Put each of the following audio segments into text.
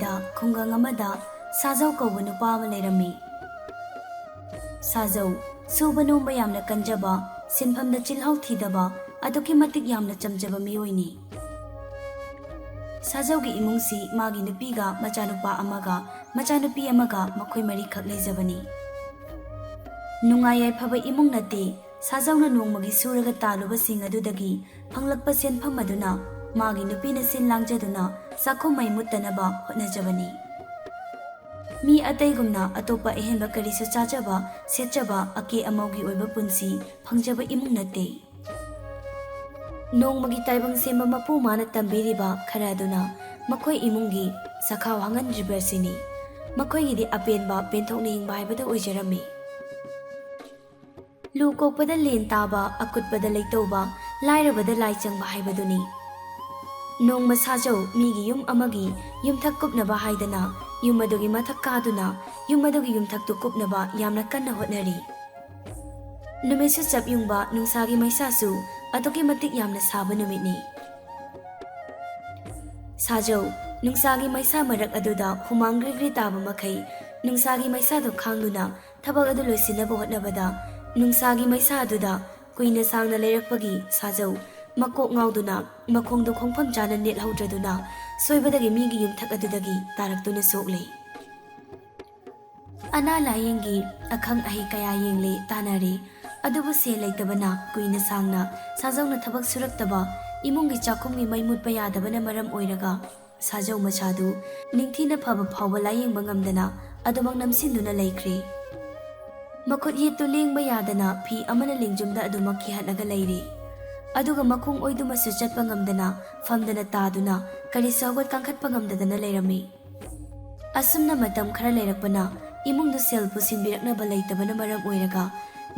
ꯃꯥꯏꯀꯩꯗ ꯈꯨꯡꯒꯪ ꯑꯃꯗ ꯁꯥꯖꯧ ꯀꯧꯕ ꯅꯨꯄꯥ ꯑꯃ ꯂꯩꯔꯝꯃꯤ꯫ ꯁꯥꯖꯧ ꯁꯨꯕ ꯅꯣꯝꯕ ꯌꯥꯝꯅ ꯀꯟꯖꯕ, ꯁꯤꯟꯐꯝꯗ ꯆꯤꯜꯍꯥꯎ ꯊꯤꯗꯕ, ꯑꯗꯨꯛꯀꯤ ꯃꯇꯤꯛ ꯌꯥꯝꯅ ꯆꯝꯖꯕ ꯃꯤꯑꯣꯏꯅꯤ꯫ ꯁꯥꯖꯧꯒꯤ ꯏꯃꯨꯡꯁꯤ ꯃꯥꯒꯤ ꯅꯨꯄꯤꯒ ꯃꯆꯥꯅꯨꯄꯥ ꯑꯃꯒ ꯃꯆꯥꯅꯨꯄꯤ ꯑꯃꯒ ꯃꯈꯣꯏ ꯃꯔꯤꯈꯛ ꯂꯩꯖꯕꯅꯤ꯫ ꯅꯨꯡꯉꯥꯏ ꯌꯥꯏꯐꯕ ꯏꯃꯨꯡ ꯅꯠꯇꯦ꯫ ꯁꯥꯖꯧꯅ ꯅꯣꯡꯃꯒꯤ ꯁꯨꯔꯒ ꯇꯥꯜꯂꯨꯕꯁꯤꯡ ꯑꯗꯨꯗꯒꯤ ꯐꯪꯂꯛꯄ ꯁꯦꯟꯐꯝ ꯑꯗꯨꯅ ꯃꯥꯒꯤ ꯅꯨꯄꯤꯅ ꯁꯤꯟ ꯂꯥꯡꯖꯗꯨꯅ ꯆꯥꯛꯈꯨꯝ ꯃꯩ ꯃꯨꯠꯇꯅꯕ ꯍꯣꯠꯅꯖꯕꯅꯤ꯫ ꯃꯤ ꯑꯇꯩꯒꯨꯝꯅ ꯑꯇꯣꯞꯄ ꯑꯍꯦꯟꯕ ꯀꯔꯤꯁꯨ ꯆꯥꯖꯕ, ꯁꯦꯠꯆꯕ, ꯑꯀꯦ ꯑꯃꯧꯒꯤ ꯑꯣꯏꯕ ꯄꯨꯟꯁꯤ ꯐꯪꯖꯕ ꯏꯃꯨꯡ ꯅꯠꯇꯦ꯫ ꯅꯣꯡꯃꯒꯤ ꯇꯥꯏꯕꯪ ꯁꯦꯝꯕ ꯃꯄꯨ ꯃꯥꯅ ꯇꯝꯕꯤꯔꯤꯕ ꯈꯔ ꯑꯗꯨꯅ ꯃꯈꯣꯏ ꯏꯃꯨꯡꯒꯤ ꯆꯈꯥꯎ ꯍꯥꯡꯍꯟꯗ꯭ꯔꯤꯕ ꯑꯁꯤꯅꯤ꯫ ꯃꯈꯣꯏꯒꯤꯗꯤ ꯑꯄꯦꯟꯕ ꯄꯦꯟꯊꯣꯛꯅ ꯍꯤꯡꯕ ꯍꯥꯏꯕꯗꯨ ꯑꯣꯏꯖꯔꯝꯃꯤ꯫ ꯂꯨ ꯀꯣꯛꯄꯗ ꯂꯦꯟ ꯇꯥꯕ, ꯑꯀꯨꯠꯄꯗ ꯂꯩꯇꯧꯕ, ꯂꯥꯏꯔꯕꯗ ꯂꯥꯏ ꯆꯪꯕ ꯍꯥꯏꯕꯗꯨꯅꯤ꯫ ꯅꯣꯡꯃ ꯁꯥꯖꯧ ꯃꯤꯒꯤ ꯌꯨꯝ ꯑꯃꯒꯤ ꯌꯨꯝꯊꯛ ꯀꯨꯞꯅꯕ ꯍꯥꯏꯗꯅ ꯌꯨꯝ ꯑꯗꯨꯒꯤ ꯃꯊꯛ ꯀꯥꯗꯨꯅ ꯌꯨꯝ ꯑꯗꯨꯒꯤ ꯌꯨꯝꯊꯛꯇꯨ ꯀꯨꯞꯅꯕ ꯌꯥꯝꯅ ꯀꯟꯅ ꯍꯣꯠꯅꯔꯤ꯫ ꯅꯨꯃꯤꯠꯁꯨ ꯆꯞ ꯌꯨꯡꯕ, ꯅꯨꯡꯁꯥꯒꯤ ꯃꯩꯁꯥꯁꯨ ꯑꯗꯨꯛꯀꯤ ꯃꯇꯤꯛ ꯌꯥꯝꯅ ꯁꯥꯕ ꯅꯨꯃꯤꯠꯅꯤ꯫ ꯁꯥꯖꯧ ꯅꯨꯡꯁꯥꯒꯤ ꯃꯩꯁꯥ ꯃꯔꯛ ꯑꯗꯨꯗ ꯍꯨꯃꯥꯡ ꯒ꯭ꯔꯤ ꯇꯥꯕ ꯃꯈꯩ ꯅꯨꯡꯁꯥꯒꯤ ꯃꯩꯁꯥꯗꯨ ꯈꯥꯡꯗꯨꯅ ꯊꯕꯛ ꯑꯗꯨ ꯂꯣꯏꯁꯤꯟꯅꯕ ꯍꯣꯠꯅꯕꯗ ꯅꯨꯡꯁꯥꯒꯤ ꯃꯩꯁꯥ ꯑꯗꯨꯗ ꯀꯨꯏꯅ ꯁꯥꯡꯅ ꯂꯩꯔꯛꯄꯒꯤ ꯁꯥꯖꯧ ꯃꯀꯣꯛ ꯉꯥꯎꯗꯨꯅ ꯃꯈꯣꯡꯗꯨ ꯈꯣꯡꯐꯝ ꯆꯥꯅ ꯅꯦꯠꯍꯧꯗ꯭ꯔꯗꯨꯅ ꯁꯣꯏꯕꯗꯒꯤ ꯃꯤꯒꯤ ꯌꯨꯝꯊꯛ ꯑꯗꯨꯗꯒꯤ ꯇꯥꯔꯛꯇꯨꯅ ꯁꯣꯛꯂꯤ꯫ ꯑꯅꯥ ꯂꯥꯏꯌꯦꯡꯒꯤ ꯑꯈꯪ ꯑꯍꯩ ꯀꯌꯥ ꯌꯦꯡꯂꯦ, ꯇꯥꯟꯅꯔꯦ, ꯑꯗꯨꯕꯨ ꯁꯦꯜ ꯂꯩꯇꯕꯅ ꯀꯨꯏꯅ ꯁꯥꯡꯅ ꯁꯥꯖꯧꯅ ꯊꯕꯛ ꯁꯨꯔꯛꯇꯕ, ꯏꯃꯨꯡꯒꯤ ꯆꯥꯛꯈꯨꯝꯒꯤ ꯃꯩ ꯃꯨꯠꯄ ꯌꯥꯗꯕꯅ ꯃꯔꯝ ꯑꯣꯏꯔꯒ ꯁꯥꯖꯧ ꯃꯆꯥꯗꯨ ꯅꯤꯡꯊꯤꯅ ꯐꯕ ꯐꯥꯎꯕ ꯂꯥꯏꯌꯦꯡꯕ ꯉꯝꯗꯅ ꯑꯗꯨꯃꯛ ꯅꯝꯁꯤꯟꯗꯨꯅ ꯂꯩꯈ꯭ꯔꯦ꯫ ꯃꯈꯨꯠ ꯌꯦꯠꯇꯨ ꯂꯦꯡꯕ ꯌꯥꯗꯅ ꯐꯤ ꯑꯃꯅ ꯂꯦꯡꯖꯨꯝꯗ ꯑꯗꯨꯃꯛ ꯀꯤꯍꯠꯂꯒ ꯂꯩꯔꯦ꯫ ꯑꯗꯨꯒ ꯃꯈꯣꯡ ꯑꯣꯏꯗꯨꯃꯁꯨ ꯆꯠꯄ ꯉꯝꯗꯅ ꯐꯝꯗꯅ ꯇꯥꯗꯨꯅ ꯀꯔꯤꯁꯨ ꯍꯧꯒꯠ ꯀꯥꯡꯈꯠꯄ ꯉꯝꯗꯗꯅ ꯂꯩꯔꯝꯃꯤ꯫ ꯑꯁꯨꯝꯅ ꯃꯇꯝ ꯈꯔ ꯂꯩꯔꯛꯄꯅ ꯏꯃꯨꯡꯗꯨ ꯁꯦꯜ ꯄꯨꯁꯤꯟꯕꯤꯔꯛꯅꯕ ꯂꯩꯇꯕꯅ ꯃꯔꯝ ꯑꯣꯏꯔꯒ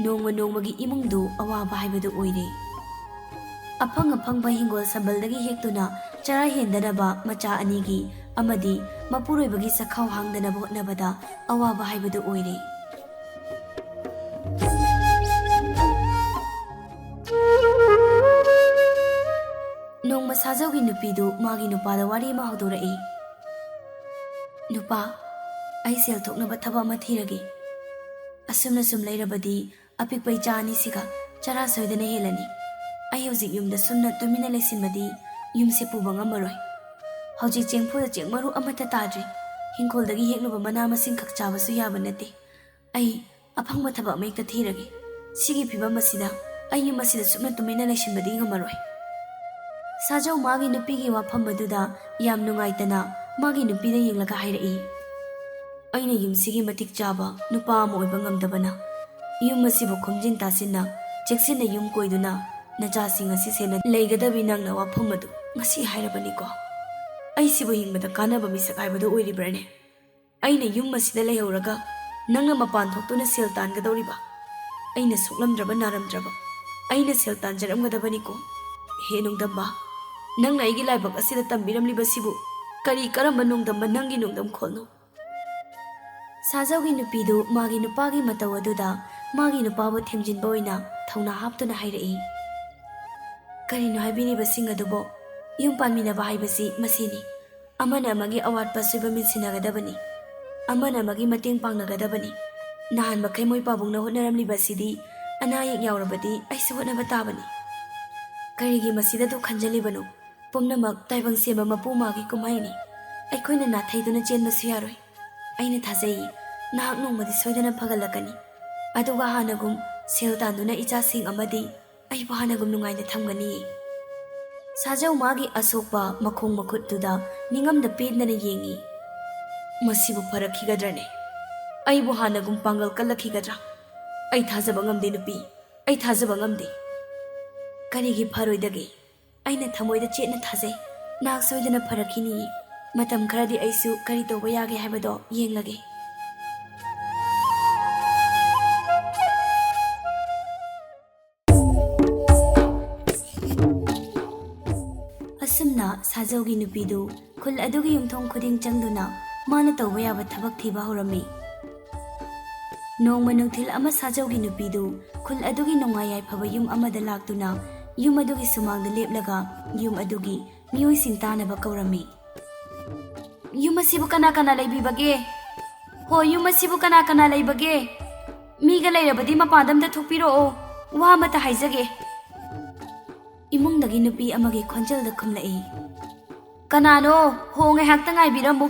ꯅꯣꯡꯃ ꯅꯣꯡꯃꯒꯤ ꯏꯃꯨꯡꯗꯨ ꯑꯋꯥꯕ ꯍꯥꯏꯕꯗꯨ ꯑꯣꯏꯔꯦ꯫ ꯑꯐꯪ ꯑꯐꯪꯕ ꯍꯤꯡꯒꯣꯜ ꯁꯝꯕꯜꯗꯒꯤ ꯍꯦꯛꯇꯨꯅ ꯆꯔꯥ ꯍꯦꯟꯗꯅꯕ ꯃꯆꯥ ꯑꯅꯤꯒꯤ ꯑꯃꯗꯤ ꯃꯄꯨꯔꯣꯏꯕꯒꯤ ꯆꯈꯥꯎ ꯍꯥꯡꯗꯅꯕ ꯍꯣꯠꯅꯕꯗ ꯑꯋꯥꯕ ꯍꯥꯏꯕꯗꯨ ꯑꯣꯏꯔꯦ꯫ ꯅꯣꯡꯃ ꯁꯥꯖꯧꯒꯤ ꯅꯨꯄꯤꯗꯨ ꯃꯥꯒꯤ ꯅꯨꯄꯥꯗ ꯋꯥꯔꯤ ꯑꯃ ꯍꯧꯗꯣꯔꯛꯏ꯫ ꯅꯨꯄꯥ, ꯑꯩ ꯁꯦꯜ ꯊꯣꯛꯅꯕ ꯊꯕꯛ ꯑꯃ ꯊꯤꯔꯒꯦ꯫ ꯑꯁꯨꯝꯅ ꯁꯨꯝ ꯂꯩꯔꯕꯗꯤ ꯑꯄꯤꯛꯄ ꯏꯆꯥ ꯑꯅꯤꯁꯤꯒ ꯆꯔꯥ ꯁꯣꯏꯗꯅ ꯍꯦꯜꯂꯅꯤ꯫ ꯑꯩ ꯍꯧꯖꯤꯛ ꯌꯨꯝꯗ ꯁꯨꯝꯅ ꯇꯨꯃꯤꯟꯅ ꯂꯩꯁꯤꯟꯕꯗꯤ ꯌꯨꯝꯁꯦ ꯄꯨꯕ ꯉꯝꯃꯔꯣꯏ꯫ ꯍꯧꯖꯤꯛ ꯆꯦꯡꯐꯨꯗ ꯆꯦꯡ ꯃꯔꯨ ꯑꯃꯠꯇ ꯇꯥꯗ꯭ꯔꯤ꯫ ꯍꯤꯡꯈꯣꯜꯗꯒꯤ ꯍꯦꯛꯂꯨꯕ ꯃꯅꯥ ꯃꯁꯤꯡꯈꯛ ꯆꯥꯕꯁꯨ ꯌꯥꯕ ꯅꯠꯇꯦ꯫ ꯑꯩ ꯑꯐꯪꯕ ꯊꯕꯛ ꯑꯃ ꯍꯦꯛꯇ ꯊꯤꯔꯒꯦ꯫ ꯁꯤꯒꯤ ꯐꯤꯕꯝ ꯑꯁꯤꯗ ꯑꯩ ꯌꯨꯝ ꯑꯁꯤꯗ ꯁꯨꯞꯅ ꯇꯨꯃꯤꯟꯅ ꯂꯩꯁꯤꯟꯕꯗꯤ ꯉꯝꯃꯔꯣꯏ꯫ ꯁꯥꯖꯧ ꯃꯥꯒꯤ ꯅꯨꯄꯤꯒꯤ ꯋꯥꯐꯝ ꯑꯗꯨꯗ ꯌꯥꯝ ꯅꯨꯡꯉꯥꯏꯇꯅ ꯃꯥꯒꯤ ꯅꯨꯄꯤꯗ ꯌꯦꯡꯂꯒ ꯍꯥꯏꯔꯛꯏ꯫ ꯑꯩꯅ ꯌꯨꯝꯁꯤꯒꯤ ꯃꯇꯤꯛ ꯆꯥꯕ ꯅꯨꯄꯥ ꯑꯃ ꯑꯣꯏꯕ ꯉꯝꯗꯕꯅ ꯌꯨꯝ ꯑꯁꯤꯕꯨ ꯈꯣꯝꯖꯤꯟ ꯇꯥꯁꯤꯟꯅ ꯆꯦꯛꯁꯤꯟꯅ ꯌꯨꯝ ꯀꯣꯏꯗꯨꯅ ꯅꯆꯥꯁꯤꯡ ꯑꯁꯤ ꯁꯦꯟꯅ ꯂꯩꯒꯗꯕꯤ ꯅꯪꯅ ꯋꯥꯐꯝ ꯑꯗꯨ ꯉꯁꯤ ꯍꯥꯏꯔꯕꯅꯤꯀꯣ꯫ ꯑꯩꯁꯤꯕꯨ ꯍꯤꯡꯕꯗ ꯀꯥꯟꯅꯕ ꯃꯤꯁꯛ ꯍꯥꯏꯕꯗꯨ ꯑꯣꯏꯔꯤꯕ꯭ꯔꯅꯦ? ꯑꯩꯅ ꯌꯨꯝ ꯑꯁꯤꯗ ꯂꯩꯍꯧꯔꯒ ꯅꯪꯅ ꯃꯄꯥꯟ ꯊꯣꯛꯇꯨꯅ ꯁꯦꯜ ꯇꯥꯟꯒꯗꯧꯔꯤꯕ? ꯑꯩꯅ ꯁꯣꯛꯂꯝꯗ꯭ꯔꯕ ꯅꯥꯔꯝꯗ꯭ꯔꯕ ꯑꯩꯅ ꯁꯦꯜ ꯇꯥꯟꯖꯔꯝꯒꯗꯕꯅꯤꯀꯣ꯫ ꯍꯦ ꯅꯣꯡꯗꯝꯕ, ꯅꯪꯅ ꯑꯩꯒꯤ ꯂꯥꯏꯕꯛ ꯑꯁꯤꯗ ꯇꯝꯕꯤꯔꯝꯂꯤꯕꯁꯤꯕꯨ ꯀꯔꯤ ꯀꯔꯝꯕ ꯅꯣꯡꯗꯝꯕ ꯅꯪꯒꯤ ꯅꯣꯡꯗꯝ ꯈꯣꯜꯅꯣ? ꯁꯥꯖꯧꯒꯤ ꯅꯨꯄꯤꯗꯨ ꯃꯥꯒꯤ ꯅꯨꯄꯥꯒꯤ ꯃꯇꯧ ꯑꯗꯨꯗ ꯃꯥꯒꯤ ꯅꯨꯄꯥꯕꯨ ꯊꯦꯝꯖꯤꯟꯕ ꯑꯣꯏꯅ ꯊꯧꯅꯥ ꯍꯥꯞꯇꯨꯅ ꯍꯥꯏꯔꯛꯏ꯫ ꯀꯔꯤꯅꯣ ꯍꯥꯏꯕꯤꯔꯤꯕꯁꯤꯡ ꯑꯗꯨꯕꯨ? ꯌꯨꯝ ꯄꯥꯟꯃꯤꯟꯅꯕ ꯍꯥꯏꯕꯁꯤ ꯃꯁꯤꯅꯤ꯫ ꯑꯃꯅ ꯑꯃꯒꯤ ꯑꯋꯥꯠꯄ ꯑꯁꯣꯏꯕ ꯃꯦꯟꯁꯤꯟꯅꯒꯗꯕꯅꯤ꯫ ꯑꯃꯅ ꯑꯃꯒꯤ ꯃꯇꯦꯡ ꯄꯥꯡꯅꯒꯗꯕꯅꯤ꯫ ꯅꯍꯥꯟ ꯃꯈꯩ ꯃꯣꯏ ꯄꯥꯕꯨꯡꯅ ꯍꯣꯠꯅꯔꯝꯂꯤꯕꯁꯤꯗꯤ ꯑꯅꯥ ꯑꯌꯦꯛ ꯌꯥꯎꯔꯕꯗꯤ ꯑꯩꯁꯨ ꯍꯣꯠꯅꯕ ꯇꯥꯕꯅꯤ꯫ ꯀꯔꯤꯒꯤ ꯃꯁꯤꯗ ꯗꯨꯛ ꯈꯟꯖꯤꯜꯂꯤꯕꯅꯣ? ꯄꯨꯝꯅꯃꯛ ꯇꯥꯏꯕꯪ ꯁꯦꯝꯕ ꯃꯄꯨ ꯃꯥꯒꯤ ꯀꯨꯝꯍꯩꯅꯤ꯫ ꯑꯩꯈꯣꯏꯅ ꯅꯥꯊꯩꯗꯨꯅ ꯆꯦꯟꯕꯁꯨ ꯌꯥꯔꯣꯏ꯫ ꯑꯩꯅ ꯊꯥꯖꯩ ꯅꯍꯥꯛ ꯅꯣꯡꯃꯗꯤ ꯁꯣꯏꯗꯅ ꯐꯒꯠꯂꯛꯀꯅꯤ꯫ ꯑꯗꯨꯒ ꯍꯥꯟꯅꯒꯨꯝ ꯁꯦꯜ ꯇꯥꯟꯗꯨꯅ ꯏꯆꯥꯁꯤꯡ ꯑꯃꯗꯤ ꯑꯩꯕꯨ ꯍꯥꯟꯅꯒꯨꯝ ꯅꯨꯡꯉꯥꯏꯅ ꯊꯝꯒꯅꯤ꯫ ꯁꯥꯖꯧ ꯃꯥꯒꯤ ꯑꯁꯣꯛꯄ ꯃꯈꯣꯡ ꯃꯈꯨꯠꯇꯨꯗ ꯅꯤꯡꯉꯝꯗ ꯄꯦꯟꯗꯅ ꯌꯦꯡꯉꯤ꯫ ꯃꯁꯤꯕꯨ ꯐꯔꯛꯈꯤꯒꯗ꯭ꯔꯅꯦ? ꯑꯩꯕꯨ ꯍꯥꯟꯅꯒꯨꯝ ꯄꯥꯡꯒꯜ ꯀꯜꯂꯛꯈꯤꯒꯗ꯭ꯔꯥ? ꯑꯩ ꯊꯥꯖꯕ ꯉꯝꯗꯦ ꯅꯨꯄꯤ, ꯑꯩ ꯊꯥꯖꯕ ꯉꯝꯗꯦ꯫ ꯀꯔꯤꯒꯤ ꯐꯔꯣꯏꯗꯒꯦ? ꯑꯩꯅ ꯊꯃꯣꯏꯗ ꯆꯦꯠꯅ ꯊꯥꯖꯩ ꯅꯍꯥꯛ ꯁꯣꯏꯗꯅ ꯐꯔꯛꯈꯤꯅꯤ꯫ ꯃꯇꯝ ꯈꯔꯗꯤ ꯑꯩꯁꯨ ꯀꯔꯤ ꯇꯧꯕ ꯌꯥꯒꯦ ꯍꯥꯏꯕꯗꯣ ꯌꯦꯡꯂꯒꯦ꯫ ꯑꯁꯨꯝꯅ ꯁꯥꯖꯧꯒꯤ ꯅꯨꯄꯤꯗꯨ ꯈꯨꯜ ꯑꯗꯨꯒꯤ ꯌꯨꯝꯊꯣꯡ ꯈꯨꯗꯤꯡ ꯆꯪꯗꯨꯅ ꯃꯥꯅ ꯇꯧꯕ ꯌꯥꯕ ꯊꯕꯛ ꯊꯤꯕ ꯍꯧꯔꯝꯃꯤ꯫ ꯅꯣꯡꯃ ꯅꯨꯡꯊꯤꯜ ꯑꯃ ꯁꯥꯖꯧꯒꯤ ꯅꯨꯄꯤꯗꯨ ꯈꯨꯜ ꯑꯗꯨꯒꯤ ꯅꯨꯡꯉꯥꯏ ꯌꯥꯏꯐꯕ ꯌꯨꯝ ꯑꯃꯗ ꯂꯥꯛꯇꯨꯅ ꯌꯨꯝ ꯑꯗꯨꯒꯤ ꯁꯨꯃꯥꯡꯗ ꯂꯦꯞꯂꯒ ꯌꯨꯝ ꯑꯗꯨꯒꯤ ꯃꯤꯑꯣꯏꯁꯤꯡ ꯇꯥꯅꯕ ꯀꯧꯔꯝꯃꯤ꯫ Yum asibu kana kana laibibage. Ho yum asibu kana kana laibage. Miga lairabadi mapadamda thokpiro wa mata haizage. Imungdagi nupi amagi khonjalda khumlai. Kanano ho ngaihakta ngaibiramu.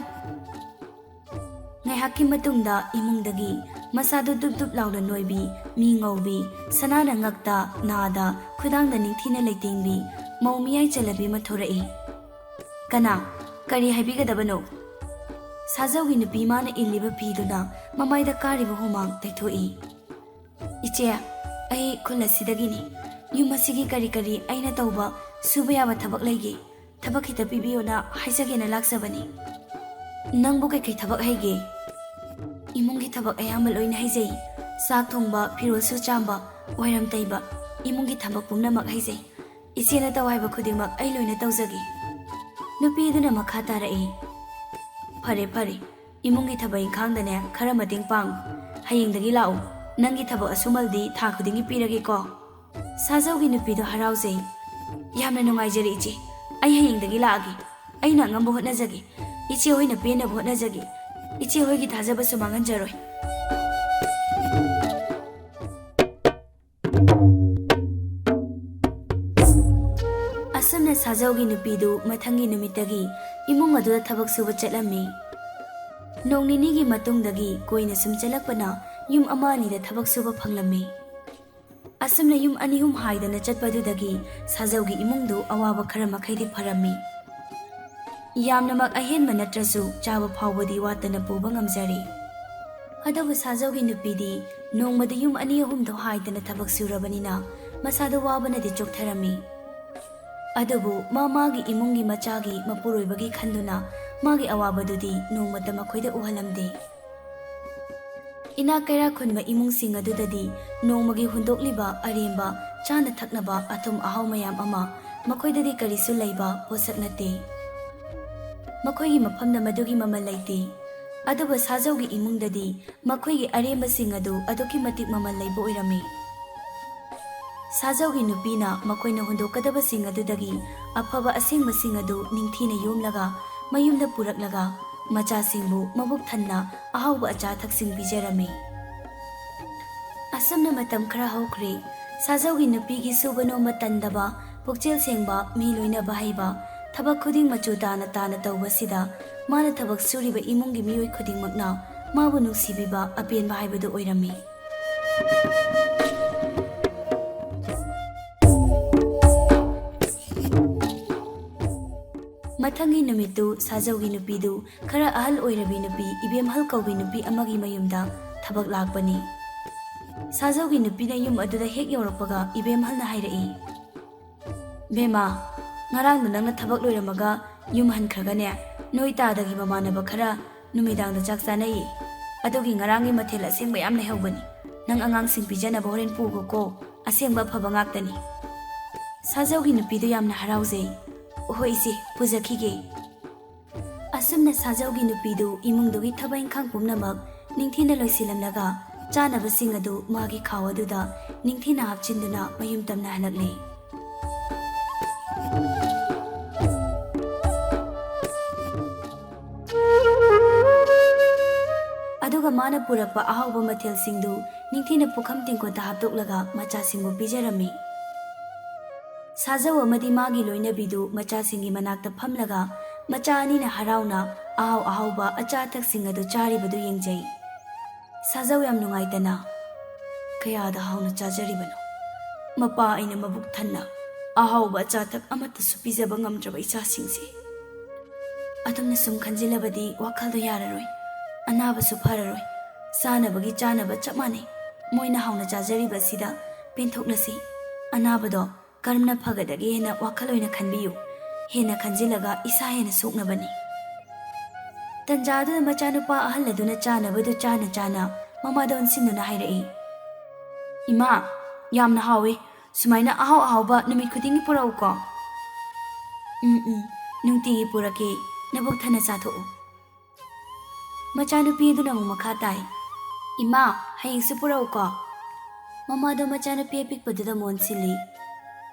Ngaihakki matungda imungdagi masadu dup dup launa noibi mi ngaubi sanana ngakta nada khudangda ningthina leitingbi maumiyai chalabi mathorai. Kana kari haibigadabano. Sajaugi nupi mana illiba piduna mamaida kariba humang taithoi. Iche ai khulasidagini yum asigi kari kari aina tauba suba yaba thabak leige thabak hita pibiyona haisagena laksabani. Nangbu kai thabak haige. Imungi thabak ayamal oina haizai. Sak thongba phirosu chamba wairam taiba imungi thabak pumnamak haizai. Isena tawaiba khudingmak ai loina tawjagi. Nupiduna makha tarai. Phare phare imungi thabak ingkhangdane khara mating pang. Hayingdagi lau nangi thabak asumaldi tha khudingi pirage ko. Sajaugi nupido harauzai. Yamna nungaijari iche. Ai hayingdagi laagi. Aina ngambu hotnajagi. Iche hoina pena hotnajagi. Iche hoigi thajaba sumangan jaroi. Asamna sajaugi nupidu mathangi numitagi imung aduda thabak suba chatlammi. Nongnini matungdagi koina sum chalakpana yum ama ani da thabak suba phanglammi. Asamna yum anihum haidana chatpadudagi sajaugi imungdu awaba khara makhaidi pharammi. Yamnamak ahenba natrasu chaba phawbadi watana puba ngamjari. Adabu sajaugi nupidi nongmada yum ani ahumdo haidana thabak surabanina masada wabanadi choktharami. Adabu mamagi imungi machagi mapuroibagi khanduna magi awabadudi nongmata makhoida uhalamde. Ina kaira khunba imung sing adudadi nongmagi hundokliba aremba chana thaknaba athum ahau mayam ama makhoidadi karisu leiba posak nate. Makhoigi mafamda madugi mamal leite. Aduba sajaugi imungdadi makhoigi aremba sing adu aduki matik mamal leiba oirami. Sajaugi nupina makhoina hundokadaba sing adudagi afaba asengba sing adu ningthina yomlaga mayumda puraklaga macha singbu mabuk thanna ahauba acha thaksing bijarami. Asamna matam khara hokre sajaugi nupigi subano matandaba pukchel sengba mi loina bahaiba thabak khuding machu dana tana tawbasida mana thabak suriba imungi miyoi khuding makna mabu nungsibiba apenba haibadu oirami. Mathangi numitu sajaugi nupidu khara ahal oirabi nupi ibemhal kaubi nupi amagi mayumda thabak lakpani. Sajaugi nupina yum aduda hek yorakpaga ibemhalna hairai. Bema ngarang nangna thabak loiramaga yum hankragane noi tadagi mamanaba khara numidangda chak chanai. Adugi ngarangi mathel asengba yam lehawbani. Nang angang sing pijanaba horen pugo ko asengba phaba ngaktani. Sajaugi nupidu yamna harauzai. Hoise pujakhige. Asumna sajaugi nupidu imungdugi thabai khang pumnamak ningthina loisilamlaga chanaba sing adu magi khawaduda ningthina hapchinduna mayum tamna halakle. Aduga mana purakpa ahauba mathel singdu ningthina pukham tingkota haptoklaga macha singbu pijarami. Sajau amadi magi loinabidu macha singi manakta phamlaga macha anina harauna ahau ahauba achathak sing adu charibadu yengjai. Sajau yam nungaitana kayada hauna chajaribano mapa aina mabuk thanna ahauba achathak amata supijaba ngamdraba icha singse. Atumna sum khanjilabadi wakhaldo yararoi anaba su phararoi sanabagi chanaba chapmane moina hauna chajariba sida penthoknasi anabado karamna phagadagi hena wakhaloina khanbiyu hena khanjilaga isa hena soknabani. Tanjadu machanupa ahalladuna chanabadu chana mamadon sinuna hairai. Ima yamna hawe sumaina ahau ahauba numit khudingi purau ko. Nungtigi purake nabuk thana chatho'u. Machanupi aduna mu makha tai. Ima haying su purau ko. Mamado machanupi apikpaduda monsili.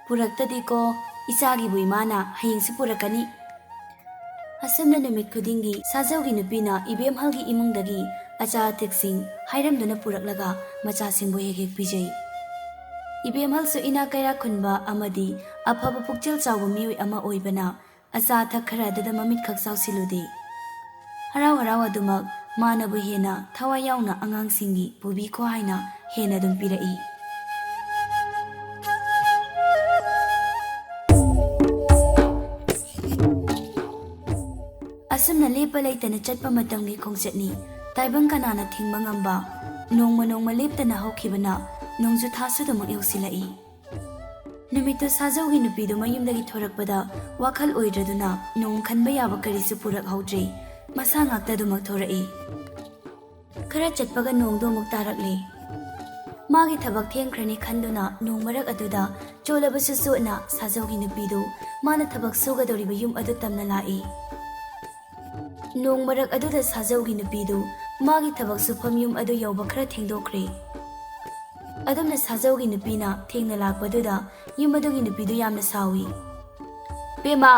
Puraktadi ko isagi bu imana haying su purakani. ꯑꯁꯨꯝꯅ ꯅꯨꯃꯤꯠ ꯈꯨꯗꯤꯡꯒꯤ ꯁꯥꯖꯧꯒꯤ ꯅꯨꯄꯤꯅ ꯏꯕꯦꯝꯍꯜꯒꯤ ꯏꯃꯨꯡꯗꯒꯤ ꯑꯆꯥ ꯑꯊꯛꯁꯤꯡ ꯍꯥꯏꯔꯝꯗꯨꯅ ꯄꯨꯔꯛꯂꯒ ꯃꯆꯥꯁꯤꯡꯕꯨ ꯍꯦꯛ ꯍꯦꯛ ꯄꯤꯖꯩ꯫ ꯏꯕꯦꯝꯍꯜꯁꯨ ꯏꯅꯥꯛ ꯀꯩꯔꯥꯛ ꯈꯨꯟꯕ ꯑꯃꯗꯤ ꯑꯐꯕ ꯄꯨꯛꯆꯦꯜ ꯆꯥꯎꯕ ꯃꯤꯑꯣꯏ ꯑꯃ ꯑꯣꯏꯕꯅ ꯑꯆꯥ ꯑꯊꯛ ꯈꯔ ꯑꯗꯨꯗ ꯃꯃꯤꯠꯈꯛ ꯆꯥꯎꯁꯤꯜꯂꯨꯗꯦ꯫ ꯍꯔꯥꯎ ꯍꯔꯥꯎ ꯑꯗꯨꯃꯛ ꯃꯥꯅꯕꯨ ꯍꯦꯟꯅ ꯊꯋꯥꯏ ꯌꯥꯎꯅ ꯑꯉꯥꯡꯁꯤꯡꯒꯤ ꯄꯨꯕꯤꯈꯣ ꯍꯥꯏꯅ ꯍꯦꯟꯅ ꯑꯗꯨꯝ ꯄꯤꯔꯛꯏ꯫ ꯑꯁꯨꯝꯅ ꯂꯦꯞꯄ ꯂꯩꯇꯅ ꯆꯠꯄ ꯃꯇꯝꯒꯤ ꯈꯣꯡꯆꯠꯅꯤ ꯇꯥꯏꯕꯪ ꯀꯅꯥꯅ ꯊꯤꯡꯕ ꯉꯝꯕ꯫ ꯅꯣꯡꯃ ꯅꯣꯡꯃ ꯂꯦꯞꯇꯅ ꯍꯧꯈꯤꯕꯅ ꯅꯣꯡꯖꯨ ꯊꯥꯁꯨ ꯑꯗꯨꯃꯛ ꯌꯧꯁꯤꯜꯂꯛꯏ꯫ ꯅꯨꯃꯤꯠꯇꯨ ꯁꯥꯖꯧꯒꯤ ꯅꯨꯄꯤꯗꯨ ꯃꯌꯨꯝꯗꯒꯤ ꯊꯣꯔꯛꯄꯗ ꯋꯥꯈꯜ ꯑꯣꯏꯗ꯭ꯔꯗꯨꯅ ꯅꯣꯡ ꯈꯟꯕ ꯌꯥꯕ ꯀꯔꯤꯁꯨ ꯄꯨꯔꯛꯍꯧꯗ꯭ꯔꯦ꯫ ꯃꯁꯥ ꯉꯥꯛꯇ ꯑꯗꯨꯃꯛ ꯊꯣꯔꯛꯏ꯫ ꯈꯔ ꯆꯠꯄꯒ ꯅꯣꯡꯗꯣ ꯑꯃꯨꯛ ꯇꯥꯔꯛꯂꯦ꯫ ꯃꯥꯒꯤ ꯊꯕꯛ ꯊꯦꯡꯈ꯭ꯔꯅꯤ ꯈꯟꯗꯨꯅ ꯅꯣꯡ ꯃꯔꯛ ꯑꯗꯨꯗ ꯆꯣꯠꯂꯕꯁꯨ ꯆꯣꯠꯅ ꯁꯥꯖꯧꯒꯤ ꯅꯨꯄꯤꯗꯨ ꯃꯥꯅ ꯊꯕꯛ ꯁꯨꯒꯗꯧꯔꯤꯕ ꯌꯨꯝ ꯑꯗꯨ ꯇꯝꯅ ꯂꯥꯛꯏ꯫ ꯅꯣꯡ ꯃꯔꯛ ꯑꯗꯨꯗ ꯁꯥꯖꯧꯒꯤ ꯅꯨꯄꯤꯗꯨ ꯃꯥꯒꯤ ꯊꯕꯛ ꯁꯨꯐꯝ ꯌꯨꯝ ꯑꯗꯨ ꯌꯧꯕ ꯈꯔ ꯊꯦꯡꯗꯣꯛꯈ꯭ꯔꯦ꯫ ꯑꯗꯨꯝꯅ ꯁꯥꯖꯧꯒꯤ ꯅꯨꯄꯤꯅ ꯊꯦꯡꯅ ꯂꯥꯛꯄꯗꯨꯗ ꯌꯨꯝ ꯑꯗꯨꯒꯤ ꯅꯨꯄꯤꯗꯨ ꯌꯥꯝꯅ ꯁꯥꯎꯏ꯫ "ꯕꯦꯝꯃ,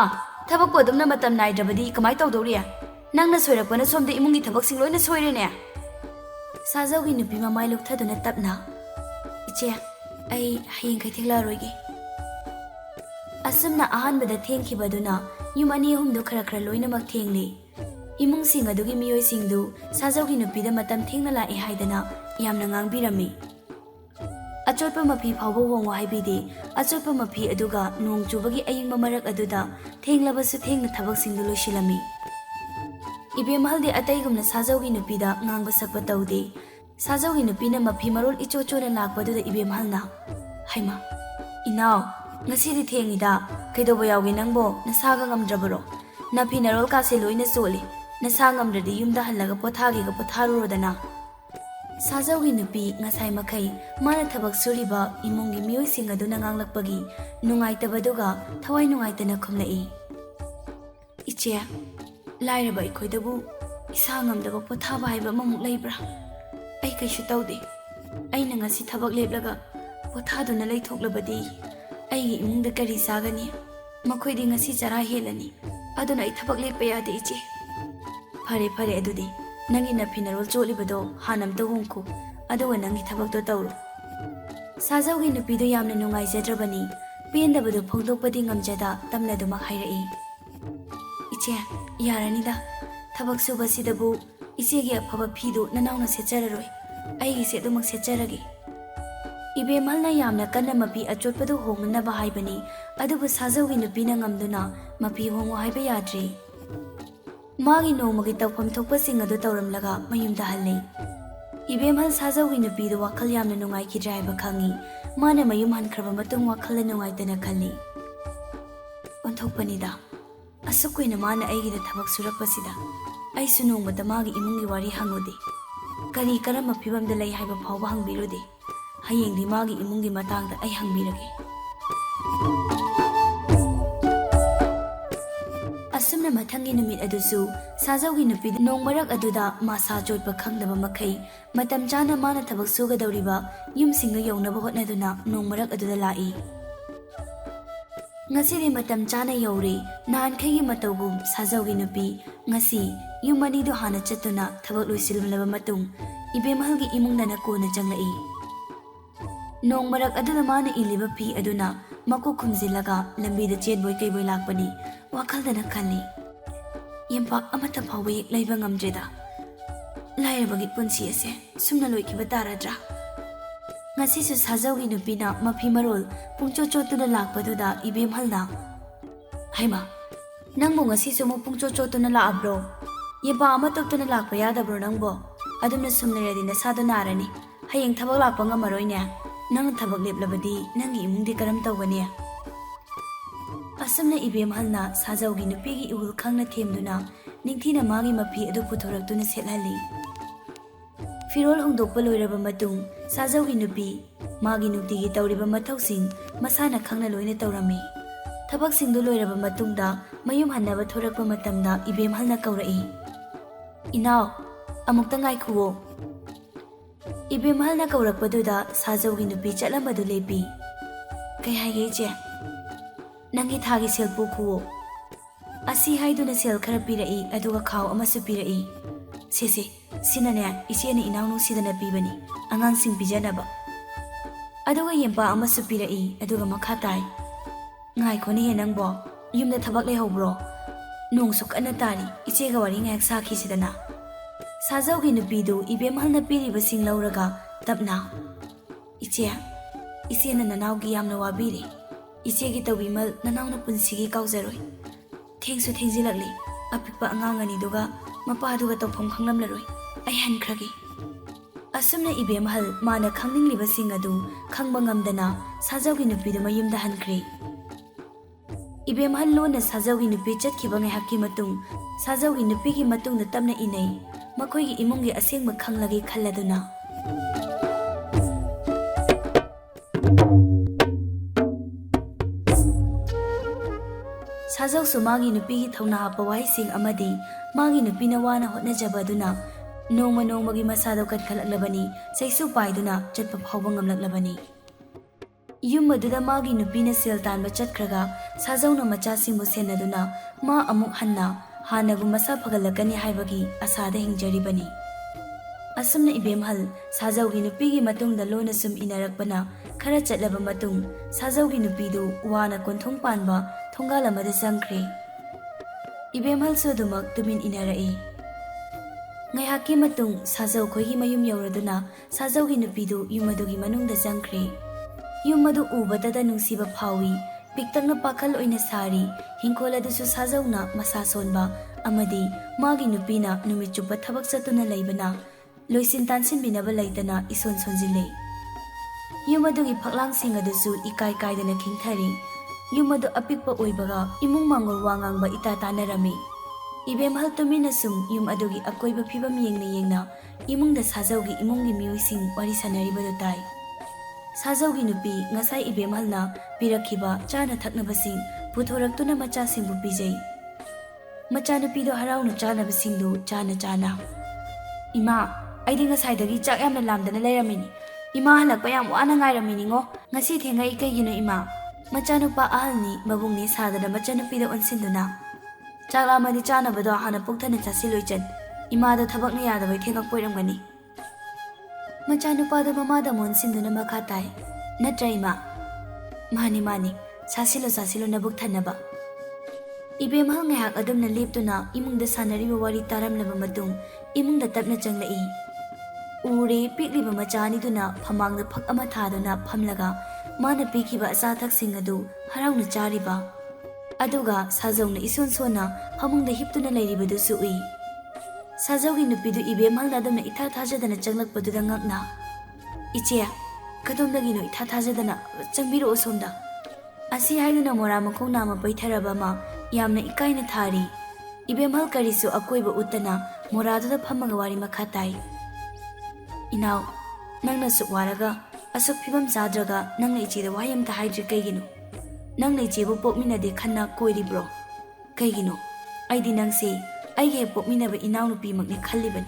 ꯊꯕꯛꯄꯨ ꯑꯗꯨꯝꯅ ꯃꯇꯝ ꯅꯥꯏꯗ꯭ꯔꯕꯗꯤ ꯀꯃꯥꯏ ꯇꯧꯗꯧꯔꯤ? ꯅꯪꯅ ꯁꯣꯏꯔꯛꯄꯅ ꯁꯣꯝꯗ ꯏꯃꯨꯡꯒꯤ ꯊꯕꯛꯁꯤꯡ ꯂꯣꯏꯅ ꯁꯣꯏꯔꯦꯅꯦ." ꯁꯥꯖꯧꯒꯤ ꯅꯨꯄꯤ ꯃꯃꯥꯏ ꯂꯨꯞꯊꯗꯨꯅ ꯇꯞꯅ, "ꯏꯆꯦ, ꯑꯩ ꯍꯌꯦꯡꯈꯩ ꯊꯦꯡꯂꯛꯑꯔꯣꯏꯒꯦ." ꯑꯁꯨꯝꯅ ꯑꯍꯥꯟꯕꯗ ꯊꯦꯡꯈꯤꯕꯗꯨꯅ ꯌꯨꯝ ꯑꯅꯤ ꯑꯍꯨꯝꯗꯨ ꯈꯔ ꯈꯔ ꯂꯣꯏꯅꯃꯛ ꯊꯦꯡꯂꯦ꯫ ꯏꯃꯨꯡꯁꯤꯡ ꯑꯗꯨꯒꯤ ꯃꯤꯑꯣꯏꯁꯤꯡꯗꯨ ꯁꯥꯖꯧꯒꯤ ꯅꯨꯄꯤꯗ ꯃꯇꯝ ꯊꯦꯡꯅ ꯂꯥꯛꯏ ꯍꯥꯏꯗꯅ ꯌꯥꯝꯅ ꯉꯥꯡꯕꯤꯔꯝꯃꯤ꯫ ꯑꯆꯣꯠꯄ ꯃꯐꯤ ꯐꯥꯎꯕ ꯍꯣꯡꯉꯨ ꯍꯥꯏꯕꯤꯗꯦ꯫ ꯑꯆꯣꯠꯄ ꯃꯐꯤ ꯑꯗꯨꯒ ꯅꯣꯡ ꯆꯨꯕꯒꯤ ꯑꯏꯪꯕ ꯃꯔꯛ ꯑꯗꯨꯗ ꯊꯦꯡꯂꯕꯁꯨ ꯊꯦꯡꯅ ꯊꯕꯛꯁꯤꯡꯗꯨ ꯂꯣꯏꯁꯤꯜꯂꯝꯃꯤ꯫ ꯏꯕꯦꯝꯍꯜꯗꯤ ꯑꯇꯩꯒꯨꯝꯅ ꯁꯥꯖꯧꯒꯤ ꯅꯨꯄꯤꯗ ꯉꯥꯡꯕ ꯁꯛꯄ ꯇꯧꯗꯦ꯫ ꯁꯥꯖꯧꯒꯤ ꯅꯨꯄꯤꯅ ꯃꯐꯤ ꯃꯔꯣꯜ ꯏꯆꯣ ꯆꯣꯠꯅ ꯂꯥꯛꯄꯗꯨꯗ ꯏꯕꯦꯝꯍꯜꯅ, "ꯍꯩꯃꯥ, ꯏꯅꯥꯎ, ꯉꯁꯤꯗꯤ ꯊꯦꯡꯉꯤꯗ, ꯀꯩꯗꯧꯕ ꯌꯥꯎꯒꯦ ꯅꯪꯕꯣ? ꯅꯁꯥꯒ ꯉꯝꯗ꯭ꯔꯕꯔꯣ? ꯅꯐꯤ ꯅꯔꯣꯜ ꯀꯥꯁꯦ ꯂꯣꯏꯅ ꯆꯣꯠꯂꯤ꯫ ꯅꯁꯥ ꯉꯝꯗ꯭ꯔꯗꯤ ꯌꯨꯝꯗ ꯍꯜꯂꯒ ꯄꯣꯊꯥꯒꯦꯒ ꯄꯣꯊꯥꯔꯨꯔꯣꯗꯅ." ꯁꯥꯖꯧꯒꯤ ꯅꯨꯄꯤ ꯉꯁꯥꯏ ꯃꯈꯩ ꯃꯥꯅ ꯊꯕꯛ ꯁꯨꯔꯤꯕ ꯏꯃꯨꯡꯒꯤ ꯃꯤꯑꯣꯏꯁꯤꯡ ꯑꯗꯨꯅ ꯉꯥꯡꯂꯛꯄꯒꯤ ꯅꯨꯡꯉꯥꯏꯇꯕꯗꯨꯒ ꯊꯋꯥꯏ ꯅꯨꯡꯉꯥꯏꯇꯅ ꯈꯨꯝꯂꯛꯏ꯫ "ꯏꯆꯦ, ꯂꯥꯏꯔꯕ ꯑꯩꯈꯣꯏꯗꯕꯨ ꯏꯁꯥ ꯉꯝꯗꯕ ꯄꯣꯊꯥꯕ ꯍꯥꯏꯕ ꯑꯃꯃꯨꯛ ꯂꯩꯕ꯭ꯔꯥ? ꯑꯩ ꯀꯩꯁꯨ ꯇꯧꯗꯦ꯫ ꯑꯩꯅ ꯉꯁꯤ ꯊꯕꯛ ꯂꯦꯞꯂꯒ ꯄꯣꯊꯥꯗꯨꯅ ꯂꯩꯊꯣꯛꯂꯕꯗꯤ ꯑꯩꯒꯤ ꯏꯃꯨꯡꯗ ꯀꯔꯤ ꯆꯥꯒꯅꯤ? ꯃꯈꯣꯏꯗꯤ ꯉꯁꯤ ꯆꯔꯥ ꯍꯦꯜꯂꯅꯤ꯫ ꯑꯗꯨꯅ ꯑꯩ ꯊꯕꯛ ꯂꯦꯞꯄ ꯌꯥꯗꯦ ꯏꯆꯦ." "ꯐꯔꯦ ꯐꯔꯦ, ꯑꯗꯨꯗꯤ ꯅꯪꯒꯤ ꯅꯐꯤ ꯅꯔꯣꯜ ꯆꯣꯠꯂꯤꯕꯗꯣ ꯍꯥꯟꯅ ꯑꯝꯇ ꯍꯣꯡꯈꯣ, ꯑꯗꯨꯒ ꯅꯪꯒꯤ ꯊꯕꯛꯇꯣ ꯇꯧꯔꯣ." ꯁꯥꯖꯧꯒꯤ ꯅꯨꯄꯤꯗꯨ ꯌꯥꯝꯅ ꯅꯨꯡꯉꯥꯏꯖꯗ꯭ꯔꯕꯅꯤ꯫ ꯄꯦꯟꯗꯕꯗꯨ ꯐꯣꯡꯗꯣꯛꯄꯗꯤ ꯉꯝꯖꯗ ꯇꯞꯅ ꯑꯗꯨꯃꯛ ꯍꯥꯏꯔꯛꯏ꯫ "ꯏꯆꯦ, ꯌꯥꯔꯅꯤꯗ. ꯊꯕꯛ ꯁꯨꯕꯁꯤꯗꯕꯨ ꯏꯆꯦꯒꯤ ꯑꯐꯕ ꯐꯤꯗꯨ ꯅꯅꯥꯎꯅ ꯁꯦꯠꯆꯔꯔꯣꯏ, ꯑꯩꯒꯤꯁꯦ ꯑꯗꯨꯃꯛ ꯁꯦꯠꯆꯔꯒꯦ." ꯏꯕꯦꯝꯍꯜꯅ ꯌꯥꯝꯅ ꯀꯟꯅ ꯃꯐꯤ ꯑꯆꯣꯠꯄꯗꯨ ꯍꯣꯡꯅꯅꯕ ꯍꯥꯏꯕꯅꯤ, ꯑꯗꯨꯕꯨ ꯁꯥꯖꯧꯒꯤ ꯅꯨꯄꯤꯅ ꯉꯝꯗꯨꯅ ꯃꯐꯤ ꯍꯣꯡꯉꯨ ꯍꯥꯏꯕ ꯌꯥꯗ꯭ꯔꯦ꯫ ꯃꯥꯒꯤ ꯅꯣꯡꯃꯒꯤ ꯇꯧꯐꯝ ꯊꯣꯛꯄꯁꯤꯡ ꯑꯗꯨ ꯇꯧꯔꯝꯂꯒ ꯃꯌꯨꯝꯗ ꯍꯜꯂꯦ꯫ ꯏꯕꯦꯝꯍꯜ ꯁꯥꯖꯧꯒꯤ ꯅꯨꯄꯤꯗꯨ ꯋꯥꯈꯜ ꯌꯥꯝꯅ ꯅꯨꯡꯉꯥꯏꯈꯤꯗ꯭ꯔꯦ ꯍꯥꯏꯕ ꯈꯪꯉꯤ꯫ ꯃꯥꯅ ꯃꯌꯨꯝ ꯍꯟꯈ꯭ꯔꯕ ꯃꯇꯨꯡ ꯋꯥꯈꯜꯗ ꯅꯨꯡꯉꯥꯏꯇꯅ ꯈꯜꯂꯤ꯫ "ꯑꯣꯟꯊꯣꯛꯄꯅꯤꯗ, ꯑꯁꯨꯛ ꯀꯨꯏꯅ ꯃꯥꯅ ꯑꯩꯒꯤꯗ ꯊꯕꯛ ꯁꯨꯔꯛꯄꯁꯤꯗ ꯑꯩꯁꯨ ꯅꯣꯡꯃꯇ ꯃꯥꯒꯤ ꯏꯃꯨꯡꯒꯤ ꯋꯥꯔꯤ ꯍꯪꯉꯨꯗꯦ꯫ ꯀꯔꯤ ꯀꯔꯝꯕ ꯐꯤꯕꯝꯗ ꯂꯩ ꯍꯥꯏꯕ ꯐꯥꯎꯕ ꯍꯪꯕꯤꯔꯨꯗꯦ꯫ ꯍꯌꯦꯡꯗꯤ ꯃꯥꯒꯤ ꯏꯃꯨꯡꯒꯤ ꯃꯇꯥꯡꯗ ꯑꯩ ꯍꯪꯕꯤꯔꯒꯦ." ꯑꯁꯨꯝꯅ ꯃꯊꯪꯒꯤ ꯅꯨꯃꯤꯠ ꯑꯗꯨꯁꯨ ꯁꯥꯖꯧꯒꯤ ꯅꯨꯄꯤꯗ ꯅꯣꯡ ꯃꯔꯛ ꯑꯗꯨꯗ ꯃꯁꯥ ꯆꯣꯠꯄ ꯈꯪꯗꯕ ꯃꯈꯩ ꯃꯇꯝ ꯆꯥꯅ ꯃꯥꯅ ꯊꯕꯛ ꯁꯨꯒꯗꯧꯔꯤꯕ ꯌꯨꯝꯁꯤꯡꯗꯨ ꯌꯧꯅꯕ ꯍꯣꯠꯅꯗꯨꯅ ꯅꯣꯡ ꯃꯔꯛ ꯑꯗꯨꯗ ꯂꯥꯛꯏ꯫ ꯉꯁꯤꯗꯤ ꯃꯇꯝ ꯆꯥꯅ ꯌꯧꯔꯦ꯫ ꯅꯍꯥꯟꯈꯩꯒꯤ ꯃꯇꯧꯒꯨꯝ ꯁꯥꯖꯧꯒꯤ ꯅꯨꯄꯤ ꯉꯁꯤ ꯌꯨꯝ ꯑꯅꯤꯗꯨ ꯍꯥꯟꯅ ꯆꯠꯇꯨꯅ ꯊꯕꯛ ꯂꯣꯏꯁꯤꯜꯂꯕ ꯃꯇꯨꯡ ꯏꯕꯦꯝꯍꯜꯒꯤ ꯏꯃꯨꯡꯗꯅ ꯀꯣꯟꯅ ꯆꯪꯂꯛꯏ꯫ ꯅꯣꯡ ꯃꯔꯛ ꯑꯗꯨꯗ ꯃꯥꯅ ꯏꯜꯂꯤꯕ ꯐꯤ ꯑꯗꯨꯅ ꯃꯀꯣꯛ ꯈꯨꯝꯖꯤꯜꯂꯒ ꯂꯝꯕꯤꯗ ꯆꯦꯟꯕꯣꯏ ꯀꯩꯕꯣꯏ ꯂꯥꯛꯄꯅꯤ꯫ ꯋꯥꯈꯜꯗꯅ ꯈꯜꯂꯤ, "ꯌꯦꯝꯄꯥꯛ ꯑꯃꯠꯇ ꯐꯥꯎꯕ ꯍꯦꯛ ꯂꯩꯕ ꯉꯝꯗ꯭ꯔꯦꯗ꯫ ꯂꯥꯏꯔꯕꯒꯤ ꯄꯨꯟꯁꯤ ꯑꯁꯦ ꯁꯨꯝꯅ ꯂꯣꯏꯈꯤꯕ ꯇꯥꯔꯗ꯭ꯔꯥ?" ꯉꯁꯤꯁꯨ ꯁꯥꯖꯧꯒꯤ ꯅꯨꯄꯤꯅ ꯃꯐꯤ ꯃꯔꯣꯜ ꯄꯨꯡꯆꯣꯠ ꯆꯣꯠꯇꯨꯅ ꯂꯥꯛꯄꯗꯨꯗ ꯏꯕꯦꯝꯍꯜꯅ, "ꯍꯩꯃꯥ, ꯅꯪꯕꯨ ꯉꯁꯤꯁꯨ ꯑꯃꯨꯛ ꯄꯨꯡꯆꯣꯠ ꯆꯣꯠꯇꯨꯅ ꯂꯥꯛꯑꯕ꯭ꯔꯣ? ꯌꯦꯝꯄꯥꯛ ꯑꯃ ꯇꯨꯞꯇꯨꯅ ꯂꯥꯛꯄ ꯌꯥꯗꯕ꯭ꯔꯣ ꯅꯪꯕꯣ? ꯑꯗꯨꯝꯅ ꯁꯨꯝ ꯂꯩꯔꯗꯤ ꯅꯁꯥꯗꯣ ꯅꯥꯔꯅꯤ꯫ ꯍꯌꯦꯡ ꯊꯕꯛ ꯂꯥꯛꯄ ꯉꯝꯃꯔꯣꯏꯅꯦ꯫ ꯅꯪꯅ ꯊꯕꯛ ꯂꯦꯞꯂꯕꯗꯤ ꯅꯪꯒꯤ ꯏꯃꯨꯡꯗꯤ ꯀꯔꯝ ꯇꯧꯒꯅꯤ?" ꯑꯁꯨꯝꯅ ꯏꯕꯦꯝꯍꯜꯅ ꯁꯥꯖꯧꯒꯤ ꯅꯨꯄꯤꯒꯤ ꯏꯍꯨꯜ ꯈꯪꯅ ꯊꯦꯝꯗꯨꯅ ꯅꯤꯡꯊꯤꯅ ꯃꯥꯒꯤ ꯃꯐꯤ ꯑꯗꯨ ꯄꯨꯊꯣꯔꯛꯇꯨꯅ ꯁꯦꯠꯍꯜꯂꯤ꯫ ꯐꯤꯔꯣꯜ ꯍꯣꯡꯗꯣꯛꯄ ꯂꯣꯏꯔꯕ ꯃꯇꯨꯡ ꯁꯥꯖꯧꯒꯤ ꯅꯨꯄꯤ ꯃꯥꯒꯤ ꯅꯨꯡꯇꯤꯒꯤ ꯇꯧꯔꯤꯕ ꯃꯊꯧꯁꯤꯡ ꯃꯁꯥꯅ ꯈꯪꯅ ꯂꯣꯏꯅ ꯇꯧꯔꯝꯃꯤ꯫ ꯊꯕꯛꯁꯤꯡꯗꯨ ꯂꯣꯏꯔꯕ ꯃꯇꯨꯡꯗ ꯃꯌꯨꯝ ꯍꯟꯅꯕ ꯊꯣꯔꯛꯄ ꯃꯇꯝꯗ ꯏꯕꯦꯝꯍꯜꯅ ꯀꯧꯔꯛꯏ, "ꯏꯅꯥꯎ, ꯑꯃꯨꯛꯇ ꯉꯥꯏꯈꯨꯋꯣ." ꯏꯕꯦꯝꯍꯜꯅ ꯀꯧꯔꯛꯄꯗꯨꯗ ꯁꯥꯖꯧꯒꯤ ꯅꯨꯄꯤ ꯆꯠꯂꯝꯕꯗꯨ ꯂꯦꯞꯄꯤ꯫ "ꯀꯩ ꯍꯥꯏꯒꯦ ꯏꯆꯦ?" "ꯅꯪꯒꯤ ꯊꯥꯒꯤ ꯁꯦꯜ ꯄꯨꯈꯨꯋꯣ." Asi haiduna sel khara pirai aduga khaw amasu pirai. Sese sinane iche ni inaw nu sidana pibani angang sing pijanaba. Aduga yempa amasu pirai aduga makha tai. Ngai khoni he nangbo yumda thabak le hobro. Nung suk ana tari iche ga wari ngak sakhi sidana. Sajau gi nupidu ibemhal na piri basing lauraga tapna. Iche na nanaw gi yamna wabiri. Iche gi tawimal nanaw na punsi gi kauzaroi. Thengsu thengzilakli apikpa angang ani duga mapa duga tawpham khanglamlaroi. Ai hankragi. Asumna ibemhal mana khangningliba sing adu khangba ngamdana sajau gi nupidu mayumda hankre. Ibemhal lona sajau gi nupi chatkiba ngai hakki matung sajau gi nupi gi matung na tamna inai makhoi gi imung gi asengba khanglagi khalladuna. Sajau su magi nupi gi thongna hapa wai sing amadi magi nupi na wana hotna jabaduna nongma nongmagi masado katkalaklabani saisu paiduna chatpa phawba ngamlaklabani. Yum aduda magi nupi na sel tanba chatkraga sajau na macha singbu senaduna ma amuk hanagu masa phagalakani haibagi asada hingjaribani. Asumna ibemhal sajau gi nupi gi matungda lona sum inarakpana khara chatlaba matung sajau gi nupi du wana konthong panba thongalamada sangkre. Ibemhal sodumak tumin inarai. Ngai hakki matung sajau khoigi mayum yauraduna sajau gi nupi du yumadugi manungda sangkre. Yumadu ubadada nungsiba phawi piktakna pakhal oina sari hingkoladusu sajauna masa sonba amadi magi nupina numichupa thabak chatuna leibana loisin tansin binaba leitana ison sonjile. Yumadugi phaklang singadusu ikai kaidana khingthari yumadu apikpa oibaga imung mangol wangangba ita tanarami. Ibemhal tumina sum yum adugi akoiba phibam yengna imungda sajaugi imungi miuising wari sanaribadu tai. Sajaugi nupi ngasai ibemhalna pirakhiba chana thaknabasing puthoraktuna machasingbu pijai. Macha nupido harauna chanabasingdu chana. Ima, aidi ngasaidagi chak yamna lamdana leiramini. Ima halakpa yam wana ngairamini ngo. Ngasi thengai kaigino ima. Macha nupa ahalni mabungni sadana macha nupido onsinduna. Chak lamadi chanabado hana pukthana chasiloichan. Ima do thabakna yadabai thengak poiramgani. Macha nupado mamada monsinduna makha tai. Natra ima. Mani. Sasilo nabuk thanaba. Ibemhal ngahak adumna leptuna imungda sanariba wari taramlaba matung imungda tapna changlai. Ure pikliba machani duna phamangda phak ama thaduna phamlaga mana pikhiba asathak singadu harauna chariba. Aduga sajauna ison sona phamungda hiptuna leiribadu su ui. Sajaugi nupidu ibemhal nadamna itha thajadana changlakpaduda ngakna. Iche, kadomdagino itha thajadana changbiro osomda. Asi haiduna mora makhong nama paitharaba ma yamna ikaina thari. Ibemhal karisu akoiba utana moraduda phamaga wari makha tai. Inaw, nangna suk waraga asuk phibam chadraga nangna icheda wayam ta haidri kaigino. Nangna ichebu pokminade khanna koiribro. Kaigino, aidi nangse aige pokminaba inaw nupi makni khallibani.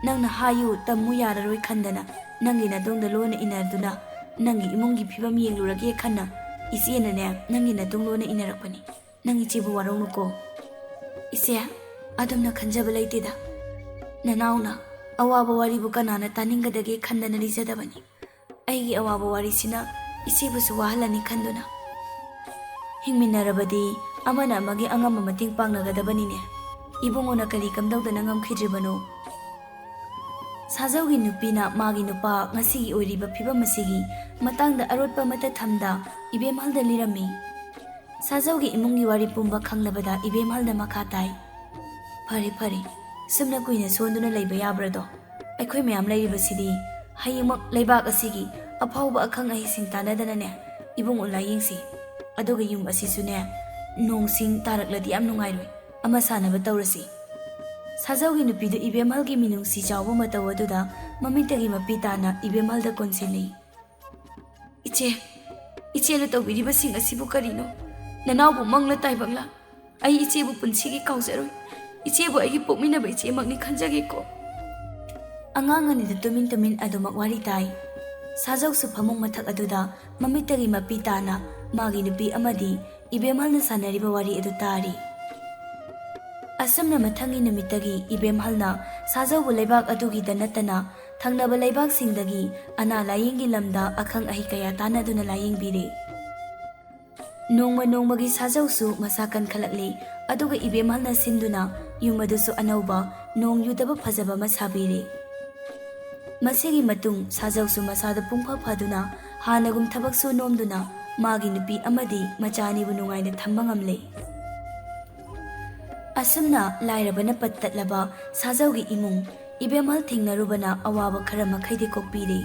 Nangna hayu tammu yararoi khandana nangi nadongda lona inarduna nangi imungi phibam yenglurage khanna isiena ne nangi nadong lona inarakpani. Nangi chebu warongnu ko. Ise adamna khanjaba leiteda. Nanawna awaba waribu kanana taningadage khandana rijadabani. Aigi awaba warisina isebusu wahalani khanduna. Hingminarabadi amana amagi angama mating pangnagadabanine. Ibungona kari kamdawdana ngamkhidribano. Sajaugi nupina magi nupa ngasigi oiriba phibam asigi matangda arotpa mata thamda ibemhalda lirami. Sajaugi imungi wari pumba khanglabada ibemhalda makha tai. Phare sumna kuina sonduna leiba yabrado. Aikhoi mayam leiribasidi hayingmak leibak asigi aphawba akhang ahising tanadana ne ibung ulayingsi. Aduga yum asisune nongsing tarakladi yam nungairoi. Ama sanaba taurasi. Sajaugi nupidu ibemhalgi minungsi chawba mataw aduda mamintagi mapitana ibemhalda konseli. Iche tawbiribasing asibu karino. Nanawbu mangla taibangla. Ai ichebu punsigi kauzaroi. Ichebu aigi pokminaba iche makni khanjage ko. Angangani da tumin adumak wari tai. Sajau su phamung mathak aduda mamitagi mapitana magi nupi amadi ibemhalna sanariba wari adu tari. Asumna mathangi numitagi Ibemhalna Sajaubu Leibak adugida natana Thangnaba Leibak singdagi Ana layingi lamda akhang ahi kaya tanaduna layingbiri. Nongma nongmagi sajausu masakan khalakli aduga Ibemhalna sinduna yumadusu anauba nong yudaba phajaba masabiri. Masigi matung sajausu masada pungpha phaduna hanagum thabaksu nomduna magi nupi amadi machani bu nungaina thamba ngamle. Asumna lairabana pattatlaba sajaugi imung Ibemhal thingnarubana awaba khara makhaidi kokpiri.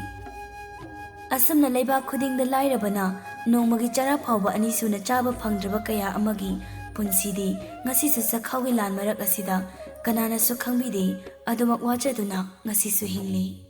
Asumna leibak khudingda lairabana nongmagi chara phawba anisuna chaba phangdraba kaya amagi punsidi ngasisu Chakhaugi lan marak asida kanana su khangbide adumak wajaduna ngasisu hingli.